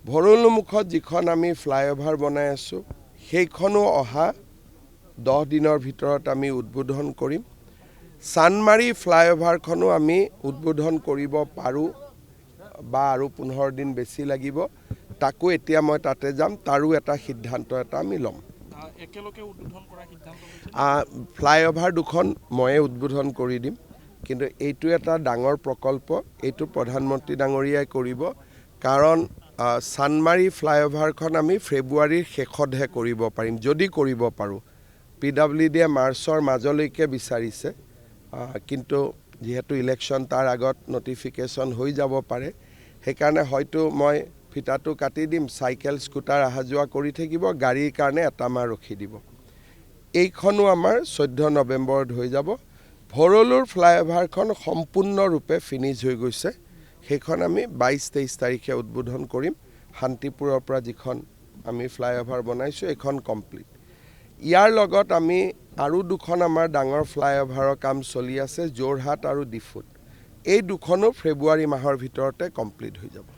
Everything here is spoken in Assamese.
ভৰলুমুখত যিখন আমি ফ্লাইঅভাৰ বনাই আছোঁ সেইখনো অহা 10 দিনৰ ভিতৰত আমি উদ্বোধন কৰিম। চানমাৰী ফ্লাইঅভাৰখনো আমি উদ্বোধন কৰিব পাৰোঁ বা আৰু 15 দিন বেছি লাগিব, তাকো এতিয়া মই তাতে যাম, তাৰো এটা সিদ্ধান্ত আমি ল'ম। একেলগে উদ্বোধন কৰা সিদ্ধান্ত ফ্লাইঅভাৰ দুখন ময়ে উদ্বোধন কৰি দিম, কিন্তু এইটো এটা ডাঙৰ প্ৰকল্প, এইটো প্ৰধানমন্ত্ৰী ডাঙৰীয়াই কৰিব, কাৰণ চানমাৰী ফ্লাইঅভাৰখন আমি ফেব্ৰুৱাৰীৰ শেষতহে কৰিব পাৰিম, যদি কৰিব পাৰোঁ। PWDয়ে মাৰ্চৰ মাজলৈকে বিচাৰিছে, কিন্তু যিহেতু ইলেকশ্যন তাৰ আগত নটিফিকেশ্যন হৈ যাব পাৰে, সেইকাৰণে হয়তো মই ফিটাটো কাটি দিম, চাইকেল স্কুটাৰ অহা যোৱা কৰি থাকিব, গাড়ীৰ কাৰণে এটা মাহ ৰখি দিব। এইখনো আমাৰ 14 নৱেম্বৰত হৈ যাব। ভৰলুৰ ফ্লাইঅভাৰখন সম্পূৰ্ণৰূপে ফিনিছ হৈ গৈছে, সেইখন আমি 22-23 তাৰিখে উদ্বোধন কৰিম। শান্তিপুৰৰ পৰা যিখন আমি ফ্লাইঅভাৰ বনাইছোঁ এইখন কমপ্লিট। ইয়াৰ লগত আমি আৰু দুখন আমাৰ ডাঙৰ ফ্লাইঅভাৰৰ কাম চলি আছে, যোৰহাট আৰু ডিফুত। এই দুখনো ফেব্ৰুৱাৰী মাহৰ ভিতৰতে কমপ্লিট হৈ যাব।